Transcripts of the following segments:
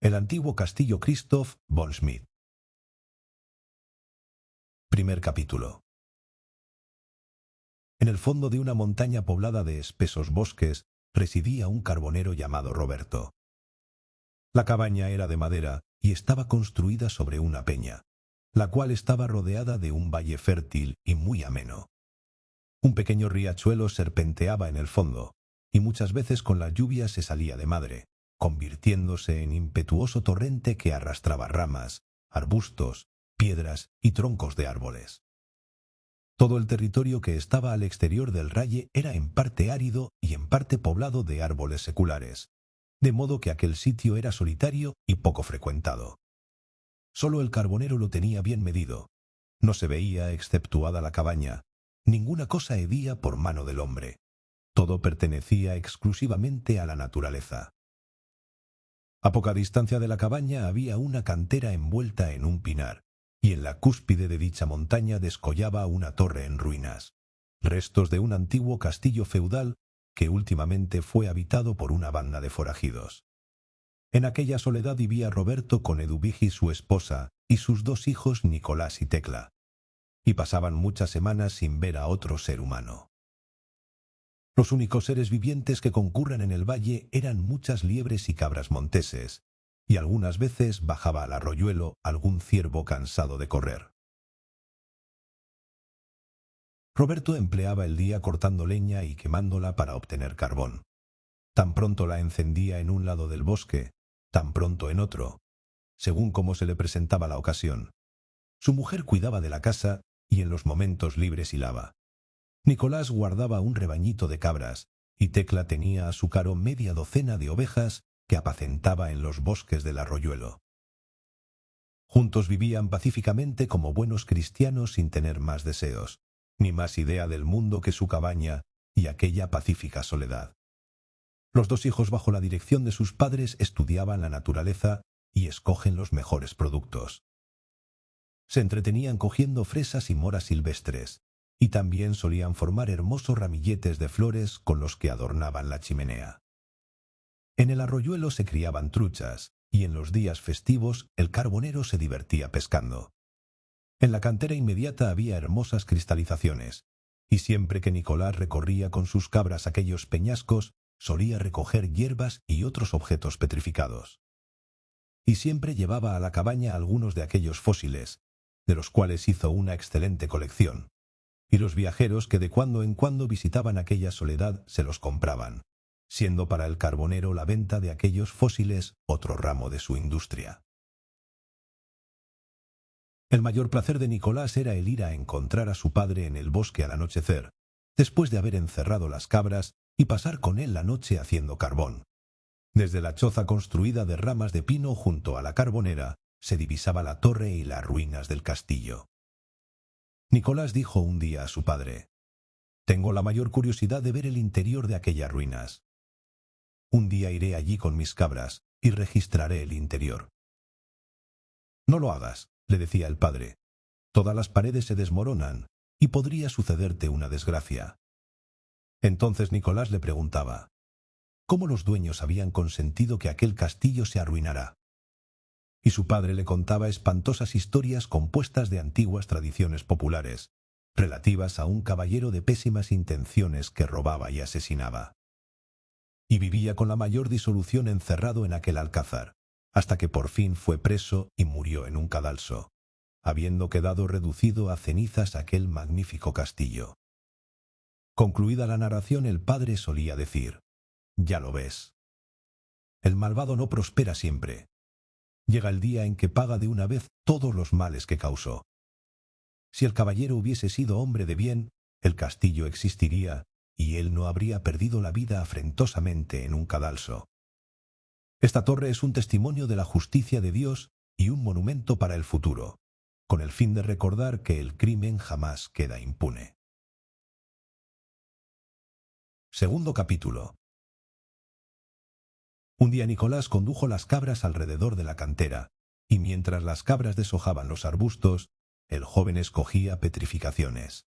El antiguo castillo Christoph von Schmidt. Primer capítulo. En el fondo de una montaña poblada de espesos bosques residía un carbonero llamado Roberto. La cabaña era de madera y estaba construida sobre una peña, la cual estaba rodeada de un valle fértil y muy ameno. Un pequeño riachuelo serpenteaba en el fondo, y muchas veces con la lluvia se salía de madre, convirtiéndose en impetuoso torrente que arrastraba ramas, arbustos, piedras y troncos de árboles. Todo el territorio que estaba al exterior del valle era en parte árido y en parte poblado de árboles seculares, de modo que aquel sitio era solitario y poco frecuentado. Solo el carbonero lo tenía bien medido. No se veía, exceptuada la cabaña, ninguna cosa hedía por mano del hombre. Todo pertenecía exclusivamente a la naturaleza. A poca distancia de la cabaña había una cantera envuelta en un pinar, y en la cúspide de dicha montaña descollaba una torre en ruinas, restos de un antiguo castillo feudal que últimamente fue habitado por una banda de forajidos. En aquella soledad vivía Roberto con Eduvigi su esposa y sus dos hijos Nicolás y Tecla, y pasaban muchas semanas sin ver a otro ser humano. Los únicos seres vivientes que concurran en el valle eran muchas liebres y cabras monteses, y algunas veces bajaba al arroyuelo algún ciervo cansado de correr. Roberto empleaba el día cortando leña y quemándola para obtener carbón. Tan pronto la encendía en un lado del bosque, tan pronto en otro, según como se le presentaba la ocasión. Su mujer cuidaba de la casa y en los momentos libres hilaba. Nicolás guardaba un rebañito de cabras y Tecla tenía a su cargo media docena de ovejas que apacentaba en los bosques del arroyuelo. Juntos vivían pacíficamente como buenos cristianos sin tener más deseos, ni más idea del mundo que su cabaña y aquella pacífica soledad. Los dos hijos bajo la dirección de sus padres estudiaban la naturaleza y escogen los mejores productos. Se entretenían cogiendo fresas y moras silvestres, y también solían formar hermosos ramilletes de flores con los que adornaban la chimenea. En el arroyuelo se criaban truchas, y en los días festivos el carbonero se divertía pescando. En la cantera inmediata había hermosas cristalizaciones, y siempre que Nicolás recorría con sus cabras aquellos peñascos, solía recoger hierbas y otros objetos petrificados. Y siempre llevaba a la cabaña algunos de aquellos fósiles, de los cuales hizo una excelente colección, y los viajeros que de cuando en cuando visitaban aquella soledad se los compraban, siendo para el carbonero la venta de aquellos fósiles otro ramo de su industria. El mayor placer de Nicolás era el ir a encontrar a su padre en el bosque al anochecer, después de haber encerrado las cabras, y pasar con él la noche haciendo carbón. Desde la choza construida de ramas de pino junto a la carbonera se divisaba la torre y las ruinas del castillo. Nicolás dijo un día a su padre: «Tengo la mayor curiosidad de ver el interior de aquellas ruinas. Un día iré allí con mis cabras y registraré el interior». «No lo hagas», le decía el padre. «Todas las paredes se desmoronan y podría sucederte una desgracia». Entonces Nicolás le preguntaba cómo los dueños habían consentido que aquel castillo se arruinara. Y su padre le contaba espantosas historias compuestas de antiguas tradiciones populares, relativas a un caballero de pésimas intenciones que robaba y asesinaba. Y vivía con la mayor disolución encerrado en aquel alcázar, hasta que por fin fue preso y murió en un cadalso, habiendo quedado reducido a cenizas aquel magnífico castillo. Concluida la narración, el padre solía decir: «Ya lo ves. El malvado no prospera siempre. Llega el día en que paga de una vez todos los males que causó. Si el caballero hubiese sido hombre de bien, el castillo existiría y él no habría perdido la vida afrentosamente en un cadalso. Esta torre es un testimonio de la justicia de Dios y un monumento para el futuro, con el fin de recordar que el crimen jamás queda impune». Segundo capítulo. Un día Nicolás condujo las cabras alrededor de la cantera, y mientras las cabras deshojaban los arbustos, el joven escogía petrificaciones.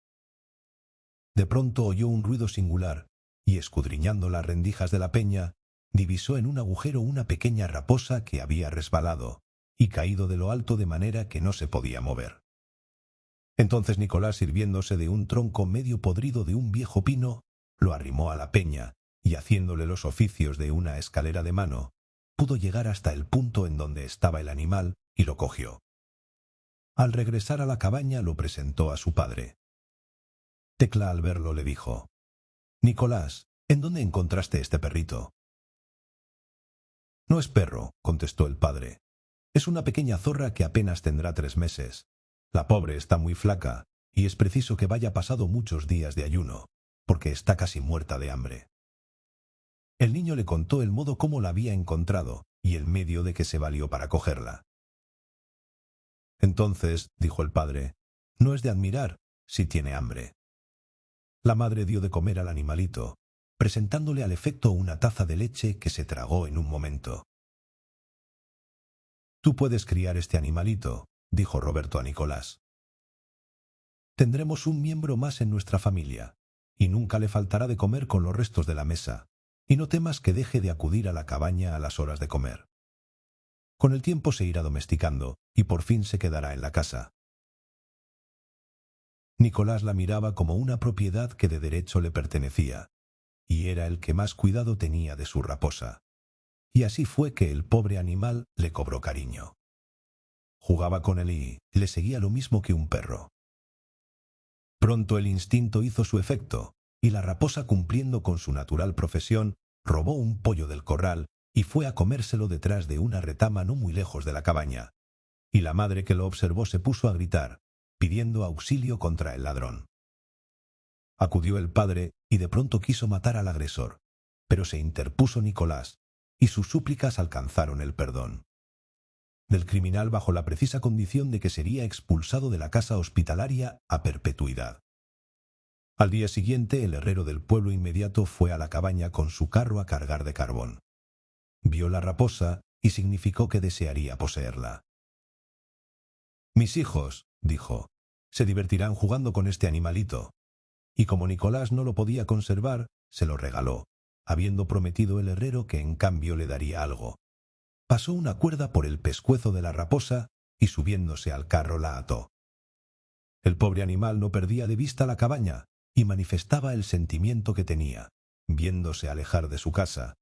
De pronto oyó un ruido singular, y escudriñando las rendijas de la peña, divisó en un agujero una pequeña raposa que había resbalado y caído de lo alto de manera que no se podía mover. Entonces Nicolás, sirviéndose de un tronco medio podrido de un viejo pino, lo arrimó a la peña y, haciéndole los oficios de una escalera de mano, pudo llegar hasta el punto en donde estaba el animal y lo cogió. Al regresar a la cabaña lo presentó a su padre. Tecla, al verlo, le dijo: «Nicolás, ¿en dónde encontraste este perrito?» «No es perro», contestó el padre. «Es una pequeña zorra que apenas tendrá 3 meses. La pobre está muy flaca y es preciso que vaya pasado muchos días de ayuno, porque está casi muerta de hambre». El niño le contó el modo cómo la había encontrado y el medio de que se valió para cogerla. «Entonces», dijo el padre, «no es de admirar si tiene hambre». La madre dio de comer al animalito, presentándole al efecto una taza de leche que se tragó en un momento. «Tú puedes criar este animalito», dijo Roberto a Nicolás. «Tendremos un miembro más en nuestra familia, y nunca le faltará de comer con los restos de la mesa, y no temas que deje de acudir a la cabaña a las horas de comer. Con el tiempo se irá domesticando, y por fin se quedará en la casa». Nicolás la miraba como una propiedad que de derecho le pertenecía, y era el que más cuidado tenía de su raposa. Y así fue que el pobre animal le cobró cariño. Jugaba con él y le seguía lo mismo que un perro. Pronto el instinto hizo su efecto, y la raposa, cumpliendo con su natural profesión, robó un pollo del corral y fue a comérselo detrás de una retama no muy lejos de la cabaña. Y la madre, que lo observó, se puso a gritar, pidiendo auxilio contra el ladrón. Acudió el padre y de pronto quiso matar al agresor, pero se interpuso Nicolás, y sus súplicas alcanzaron el perdón del criminal bajo la precisa condición de que sería expulsado de la casa hospitalaria a perpetuidad. Al día siguiente, el herrero del pueblo inmediato fue a la cabaña con su carro a cargar de carbón. Vio la raposa y significó que desearía poseerla. «Mis hijos», dijo, «se divertirán jugando con este animalito». Y como Nicolás no lo podía conservar, se lo regaló, habiendo prometido el herrero que en cambio le daría algo. Pasó una cuerda por el pescuezo de la raposa y, subiéndose al carro, la ató. El pobre animal no perdía de vista la cabaña y manifestaba el sentimiento que tenía, viéndose alejar de su casa,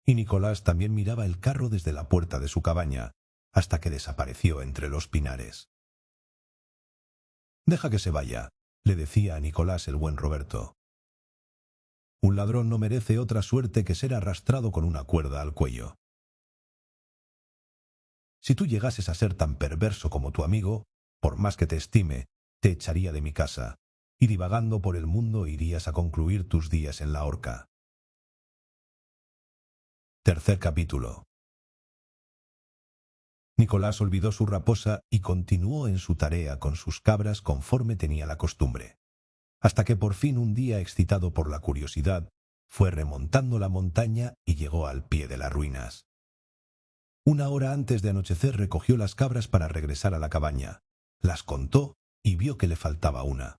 y Nicolás también miraba el carro desde la puerta de su cabaña, hasta que desapareció entre los pinares. «Deja que se vaya», le decía a Nicolás el buen Roberto. «Un ladrón no merece otra suerte que ser arrastrado con una cuerda al cuello. Si tú llegases a ser tan perverso como tu amigo, por más que te estime, te echaría de mi casa, y divagando por el mundo irías a concluir tus días en la horca». Tercer capítulo. Nicolás olvidó su raposa y continuó en su tarea con sus cabras conforme tenía la costumbre, hasta que por fin un día, excitado por la curiosidad, fue remontando la montaña y llegó al pie de las ruinas. Una hora antes de anochecer recogió las cabras para regresar a la cabaña, las contó y vio que le faltaba una.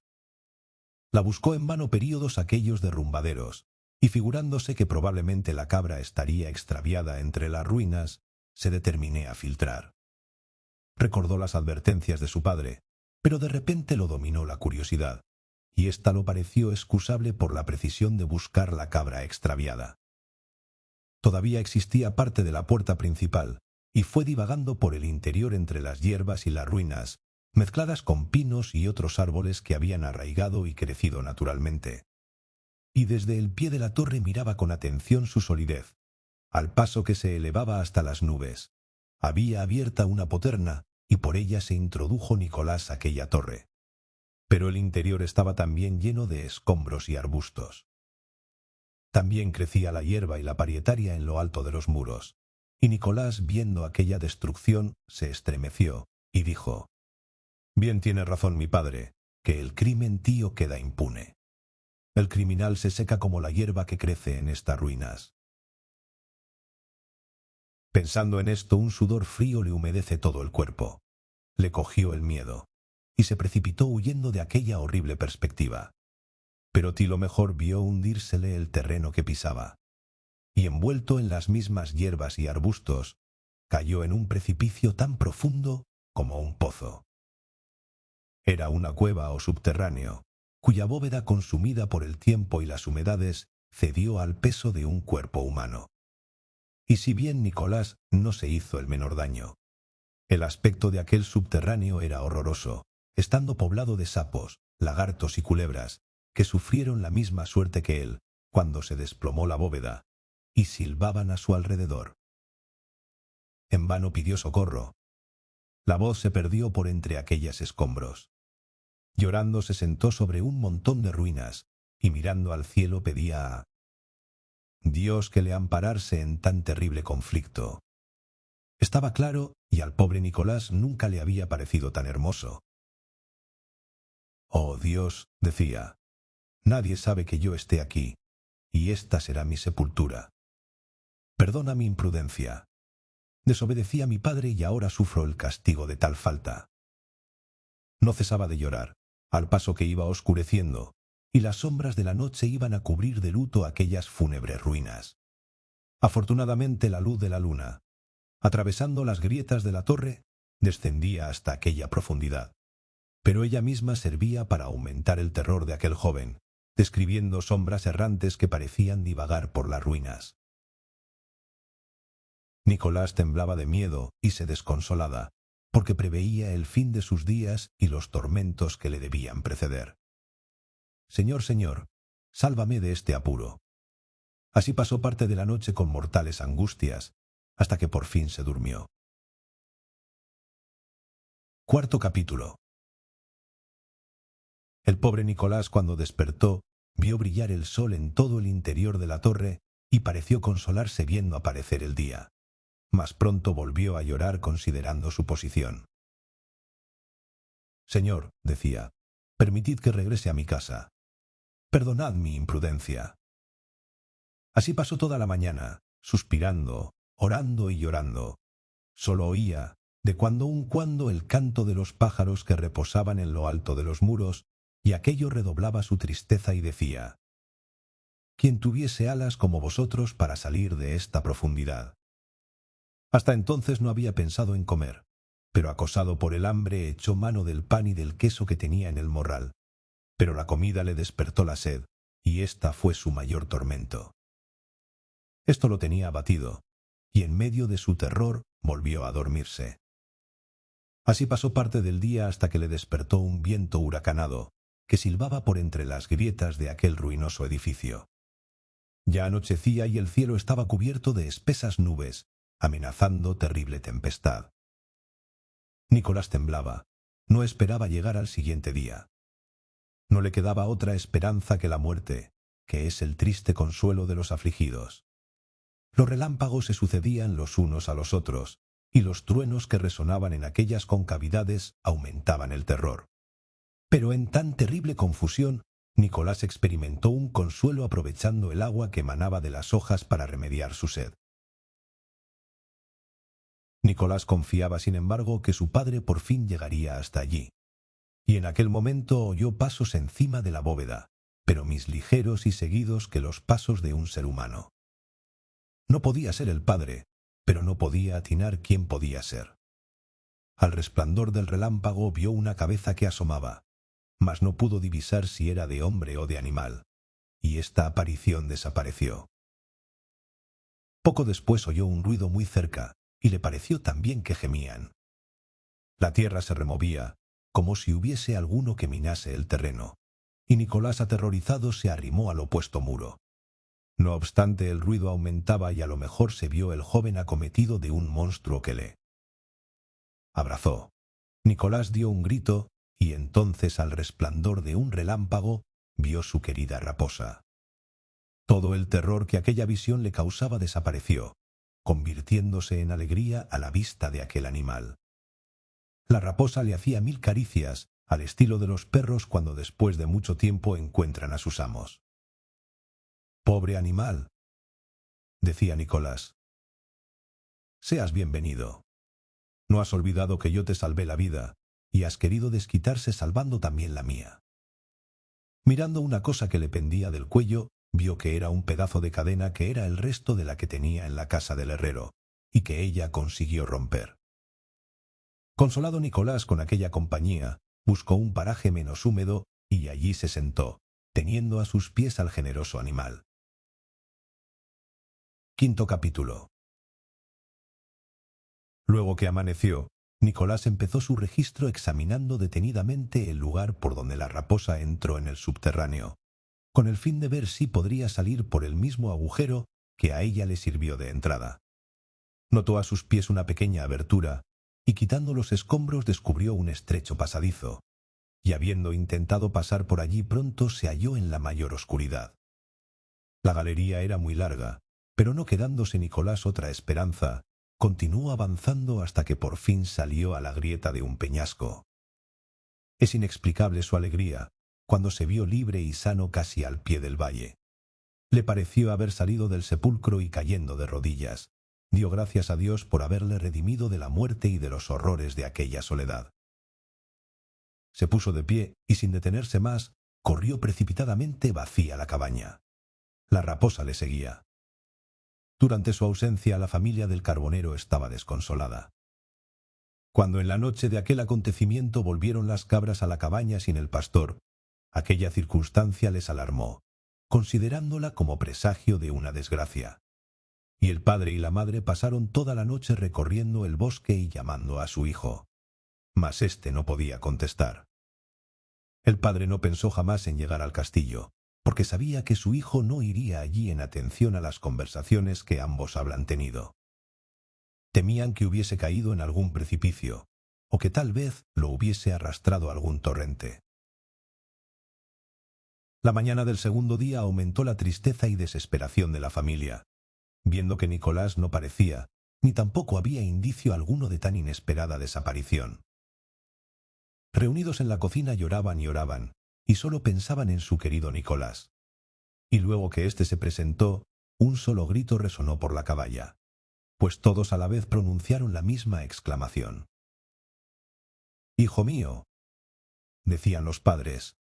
La buscó en vano períodos aquellos derrumbaderos, y figurándose que probablemente la cabra estaría extraviada entre las ruinas, se determiné a filtrar. Recordó las advertencias de su padre, pero de repente lo dominó la curiosidad, y ésta lo pareció excusable por la precisión de buscar la cabra extraviada. Todavía existía parte de la puerta principal, y fue divagando por el interior entre las hierbas y las ruinas, mezcladas con pinos y otros árboles que habían arraigado y crecido naturalmente. Y desde el pie de la torre miraba con atención su solidez, al paso que se elevaba hasta las nubes. Había abierta una poterna, y por ella se introdujo Nicolás a aquella torre. Pero el interior estaba también lleno de escombros y arbustos. También crecía la hierba y la parietaria en lo alto de los muros, y Nicolás, viendo aquella destrucción, se estremeció y dijo: «Bien tiene razón mi padre, que el crimen, tío, queda impune. El criminal se seca como la hierba que crece en estas ruinas». Pensando en esto, un sudor frío le humedece todo el cuerpo. Le cogió el miedo, y se precipitó huyendo de aquella horrible perspectiva. Pero Tilo mejor vio hundírsele el terreno que pisaba. y envuelto en las mismas hierbas y arbustos, cayó en un precipicio tan profundo como un pozo. Era una cueva o subterráneo, cuya bóveda, consumida por el tiempo y las humedades, cedió al peso de un cuerpo humano. Y si bien Nicolás no se hizo el menor daño, el aspecto de aquel subterráneo era horroroso, estando poblado de sapos, lagartos y culebras, que sufrieron la misma suerte que él cuando se desplomó la bóveda, y silbaban a su alrededor. En vano pidió socorro. La voz se perdió por entre aquellos escombros. Llorando se sentó sobre un montón de ruinas, y mirando al cielo pedía a Dios que le amparase en tan terrible conflicto. Estaba claro, y al pobre Nicolás nunca le había parecido tan hermoso. «Oh Dios», decía, «nadie sabe que yo esté aquí, y esta será mi sepultura. Perdona mi imprudencia. Desobedecí a mi padre y ahora sufro el castigo de tal falta». No cesaba de llorar, al paso que iba oscureciendo, y las sombras de la noche iban a cubrir de luto aquellas fúnebres ruinas. Afortunadamente la luz de la luna, atravesando las grietas de la torre, descendía hasta aquella profundidad. Pero ella misma servía para aumentar el terror de aquel joven, describiendo sombras errantes que parecían divagar por las ruinas. Nicolás temblaba de miedo y se desconsolaba, porque preveía el fin de sus días y los tormentos que le debían preceder. «Señor, Señor, sálvame de este apuro». Así pasó parte de la noche con mortales angustias, hasta que por fin se durmió. Cuarto capítulo. El pobre Nicolás, cuando despertó, vio brillar el sol en todo el interior de la torre y pareció consolarse viendo aparecer el día. Mas pronto volvió a llorar considerando su posición. «Señor», decía, «permitid que regrese a mi casa. Perdonad mi imprudencia». Así pasó toda la mañana, suspirando, orando y llorando. Solo oía, de cuando en cuando, el canto de los pájaros que reposaban en lo alto de los muros, y aquello redoblaba su tristeza y decía: «Quien tuviese alas como vosotros para salir de esta profundidad». Hasta entonces no había pensado en comer, pero acosado por el hambre echó mano del pan y del queso que tenía en el morral. Pero la comida le despertó la sed, y ésta fue su mayor tormento. Esto lo tenía abatido, y en medio de su terror volvió a dormirse. Así pasó parte del día hasta que le despertó un viento huracanado, que silbaba por entre las grietas de aquel ruinoso edificio. Ya anochecía y el cielo estaba cubierto de espesas nubes, amenazando terrible tempestad. Nicolás temblaba, no esperaba llegar al siguiente día. No le quedaba otra esperanza que la muerte, que es el triste consuelo de los afligidos. Los relámpagos se sucedían los unos a los otros, y los truenos que resonaban en aquellas concavidades aumentaban el terror. Pero en tan terrible confusión, Nicolás experimentó un consuelo aprovechando el agua que emanaba de las hojas para remediar su sed. Nicolás confiaba, sin embargo, que su padre por fin llegaría hasta allí. Y en aquel momento oyó pasos encima de la bóveda, pero más ligeros y seguidos que los pasos de un ser humano. No podía ser el padre, pero no podía atinar quién podía ser. Al resplandor del relámpago vio una cabeza que asomaba, mas no pudo divisar si era de hombre o de animal, y esta aparición desapareció. Poco después oyó un ruido muy cerca, y le pareció también que gemían. La tierra se removía, como si hubiese alguno que minase el terreno, y Nicolás, aterrorizado, se arrimó al opuesto muro. No obstante, el ruido aumentaba y a lo mejor se vio el joven acometido de un monstruo que le abrazó. Nicolás dio un grito, y entonces, al resplandor de un relámpago, vio su querida raposa. Todo el terror que aquella visión le causaba desapareció, convirtiéndose en alegría a la vista de aquel animal. La raposa le hacía 1000 caricias, al estilo de los perros cuando después de mucho tiempo encuentran a sus amos. «Pobre animal», decía Nicolás. «Seas bienvenido. No has olvidado que yo te salvé la vida, y has querido desquitarse salvando también la mía». Mirando una cosa que le pendía del cuello, vio que era un pedazo de cadena que era el resto de la que tenía en la casa del herrero, y que ella consiguió romper. Consolado Nicolás con aquella compañía, buscó un paraje menos húmedo y allí se sentó, teniendo a sus pies al generoso animal. Quinto capítulo. Luego que amaneció, Nicolás empezó su registro examinando detenidamente el lugar por donde la raposa entró en el subterráneo, con el fin de ver si podría salir por el mismo agujero que a ella le sirvió de entrada. Notó a sus pies una pequeña abertura, y quitando los escombros descubrió un estrecho pasadizo, y habiendo intentado pasar por allí pronto se halló en la mayor oscuridad. La galería era muy larga, pero no quedándose Nicolás otra esperanza, continuó avanzando hasta que por fin salió a la grieta de un peñasco. Es inexplicable su alegría cuando se vio libre y sano casi al pie del valle. Le pareció haber salido del sepulcro y cayendo de rodillas, dio gracias a Dios por haberle redimido de la muerte y de los horrores de aquella soledad. Se puso de pie y sin detenerse más, corrió precipitadamente vacía la cabaña. La raposa le seguía. Durante su ausencia la familia del carbonero estaba desconsolada. Cuando en la noche de aquel acontecimiento volvieron las cabras a la cabaña sin el pastor, aquella circunstancia les alarmó, considerándola como presagio de una desgracia. Y el padre y la madre pasaron toda la noche recorriendo el bosque y llamando a su hijo. Mas éste no podía contestar. El padre no pensó jamás en llegar al castillo, porque sabía que su hijo no iría allí en atención a las conversaciones que ambos habían tenido. Temían que hubiese caído en algún precipicio, o que tal vez lo hubiese arrastrado algún torrente. La mañana del segundo día aumentó la tristeza y desesperación de la familia, viendo que Nicolás no parecía, ni tampoco había indicio alguno de tan inesperada desaparición. Reunidos en la cocina lloraban y oraban, y solo pensaban en su querido Nicolás. Y luego que éste se presentó, un solo grito resonó por la cabaña, pues todos a la vez pronunciaron la misma exclamación. «¡Hijo mío!», decían los padres.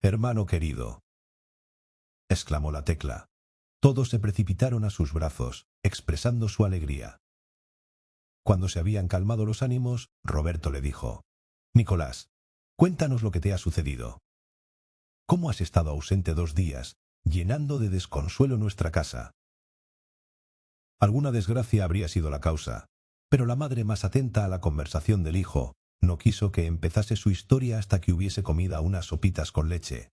«Hermano querido», exclamó la Tecla. Todos se precipitaron a sus brazos, expresando su alegría. Cuando se habían calmado los ánimos, Roberto le dijo: «Nicolás, cuéntanos lo que te ha sucedido. ¿Cómo has estado ausente 2 días, llenando de desconsuelo nuestra casa?» Alguna desgracia habría sido la causa, pero la madre, más atenta a la conversación del hijo, no quiso que empezase su historia hasta que hubiese comido unas sopitas con leche,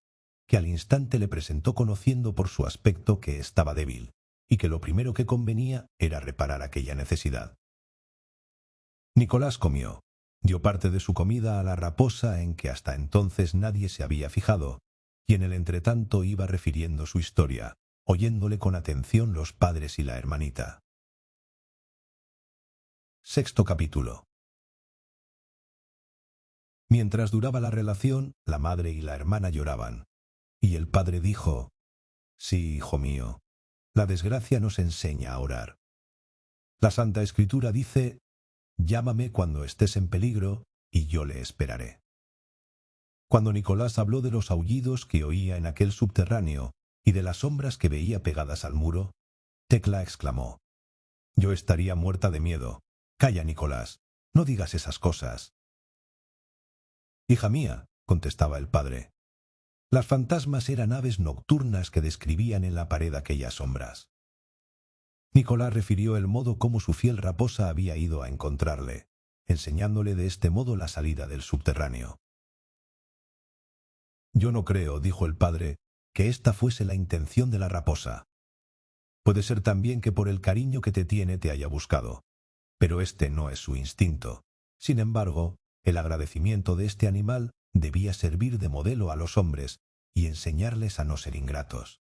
que al instante le presentó conociendo por su aspecto que estaba débil, y que lo primero que convenía era reparar aquella necesidad. Nicolás comió, dio parte de su comida a la raposa en que hasta entonces nadie se había fijado, y en el entretanto iba refiriendo su historia, oyéndole con atención los padres y la hermanita. Sexto capítulo. Mientras duraba la relación, la madre y la hermana lloraban, y el padre dijo: «Sí, hijo mío, la desgracia nos enseña a orar. La Santa Escritura dice: llámame cuando estés en peligro, y yo le esperaré». Cuando Nicolás habló de los aullidos que oía en aquel subterráneo y de las sombras que veía pegadas al muro, Tecla exclamó: «Yo estaría muerta de miedo. Calla, Nicolás, no digas esas cosas». «Hija mía», contestaba el padre, «las fantasmas eran aves nocturnas que describían en la pared aquellas sombras». Nicolás refirió el modo cómo su fiel raposa había ido a encontrarle, enseñándole de este modo la salida del subterráneo. «Yo no creo», dijo el padre, «que esta fuese la intención de la raposa. Puede ser también que por el cariño que te tiene te haya buscado, pero este no es su instinto. Sin embargo, el agradecimiento de este animal debía servir de modelo a los hombres y enseñarles a no ser ingratos».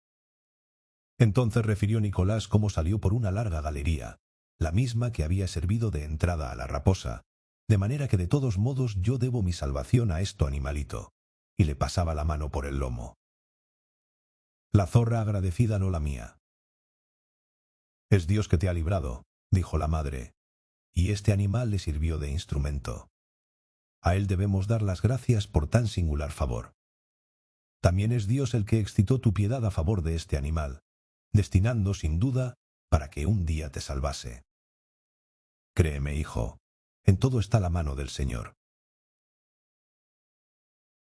Entonces refirió Nicolás cómo salió por una larga galería, la misma que había servido de entrada a la raposa, de manera que de todos modos yo debo mi salvación a esto animalito, y le pasaba la mano por el lomo. «La zorra agradecida no la mía». «Es Dios que te ha librado», dijo la madre, «y este animal le sirvió de instrumento. A él debemos dar las gracias por tan singular favor. También es Dios el que excitó tu piedad a favor de este animal, destinando sin duda para que un día te salvase. Créeme, hijo, en todo está la mano del Señor.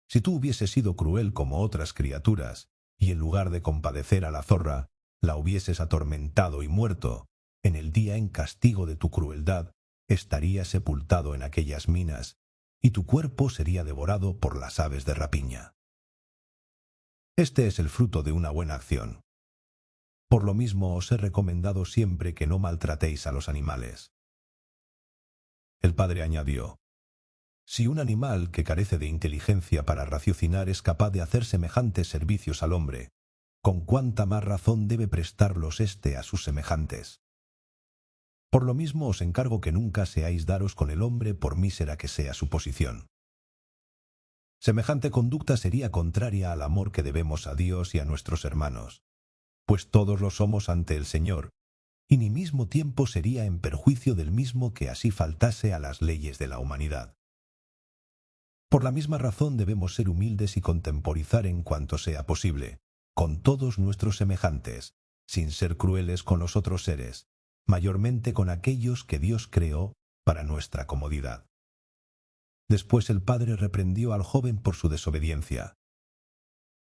Si tú hubieses sido cruel como otras criaturas, y en lugar de compadecer a la zorra, la hubieses atormentado y muerto, en el día en castigo de tu crueldad, estarías sepultado en aquellas minas, y tu cuerpo sería devorado por las aves de rapiña. Este es el fruto de una buena acción. Por lo mismo os he recomendado siempre que no maltratéis a los animales. El padre añadió: si un animal que carece de inteligencia para raciocinar es capaz de hacer semejantes servicios al hombre, ¿con cuánta más razón debe prestarlos éste a sus semejantes? Por lo mismo os encargo que nunca seáis daros con el hombre por mísera que sea su posición. Semejante conducta sería contraria al amor que debemos a Dios y a nuestros hermanos, pues todos lo somos ante el Señor, y ni mismo tiempo sería en perjuicio del mismo que así faltase a las leyes de la humanidad. Por la misma razón debemos ser humildes y contemporizar en cuanto sea posible, con todos nuestros semejantes, sin ser crueles con los otros seres, mayormente con aquellos que Dios creó para nuestra comodidad. Después el padre reprendió al joven por su desobediencia.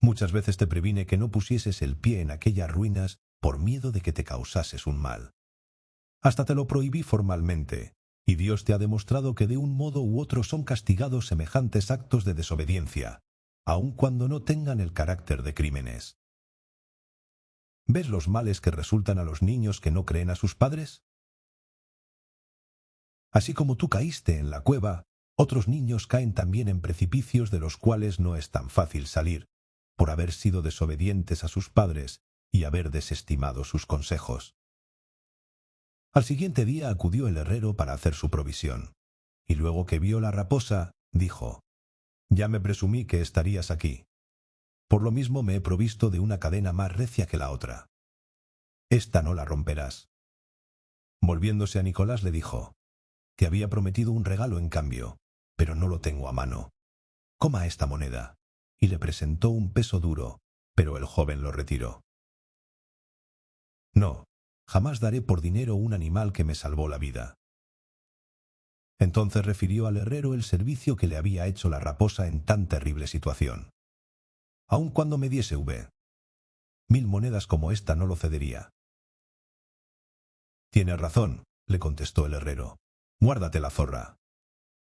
Muchas veces te previne que no pusieses el pie en aquellas ruinas por miedo de que te causases un mal. Hasta te lo prohibí formalmente, y Dios te ha demostrado que de un modo u otro son castigados semejantes actos de desobediencia, aun cuando no tengan el carácter de crímenes. ¿Ves los males que resultan a los niños que no creen a sus padres? Así como tú caíste en la cueva, otros niños caen también en precipicios de los cuales no es tan fácil salir, por haber sido desobedientes a sus padres y haber desestimado sus consejos. Al siguiente día acudió el herrero para hacer su provisión, y luego que vio la raposa, dijo: «Ya me presumí que estarías aquí. Por lo mismo me he provisto de una cadena más recia que la otra. Esta no la romperás». Volviéndose a Nicolás le dijo: «Te había prometido un regalo en cambio, pero no lo tengo a mano. Coma esta moneda». Y le presentó un peso duro, pero el joven lo retiró. «No, jamás daré por dinero un animal que me salvó la vida». Entonces refirió al herrero el servicio que le había hecho la raposa en tan terrible situación. «Aun cuando me diese 1000 monedas como esta no lo cedería». «Tienes razón», le contestó el herrero. «Guárdate la zorra.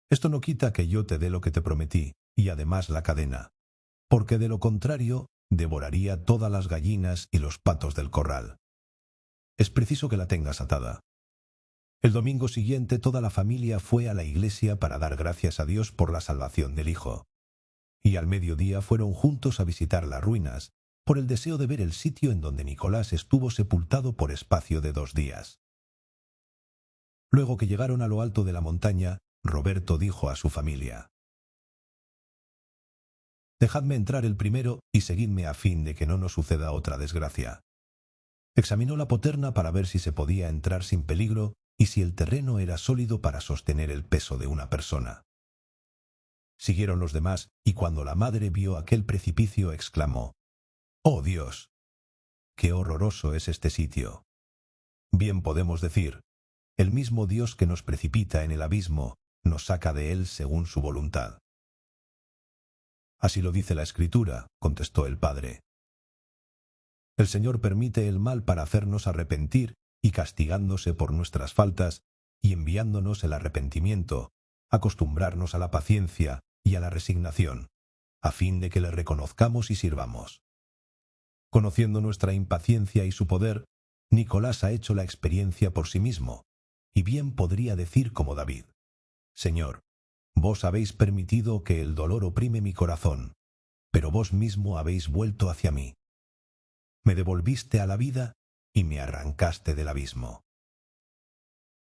Esto no quita que yo te dé lo que te prometí, y además la cadena, porque de lo contrario devoraría todas las gallinas y los patos del corral. Es preciso que la tengas atada». El domingo siguiente toda la familia fue a la iglesia para dar gracias a Dios por la salvación del hijo. Y al mediodía fueron juntos a visitar las ruinas, por el deseo de ver el sitio en donde Nicolás estuvo sepultado por espacio de 2 días. Luego que llegaron a lo alto de la montaña, Roberto dijo a su familia: «Dejadme entrar el primero y seguidme a fin de que no nos suceda otra desgracia». Examinó la poterna para ver si se podía entrar sin peligro y si el terreno era sólido para sostener el peso de una persona. Siguieron los demás, y cuando la madre vio aquel precipicio exclamó: «¡Oh Dios! ¡Qué horroroso es este sitio!». Bien podemos decir: el mismo Dios que nos precipita en el abismo nos saca de él según su voluntad. «Así lo dice la Escritura», contestó el padre. «El Señor permite el mal para hacernos arrepentir, y castigándose por nuestras faltas, y enviándonos el arrepentimiento, acostumbrarnos a la paciencia y a la resignación, a fin de que le reconozcamos y sirvamos». Conociendo nuestra impaciencia y su poder, Nicolás ha hecho la experiencia por sí mismo, y bien podría decir como David: «Señor, vos habéis permitido que el dolor oprime mi corazón, pero vos mismo habéis vuelto hacia mí. Me devolviste a la vida y me arrancaste del abismo».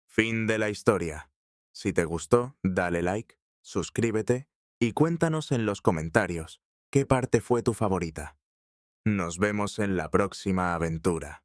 Fin de la historia. Si te gustó, dale like, suscríbete y cuéntanos en los comentarios qué parte fue tu favorita. Nos vemos en la próxima aventura.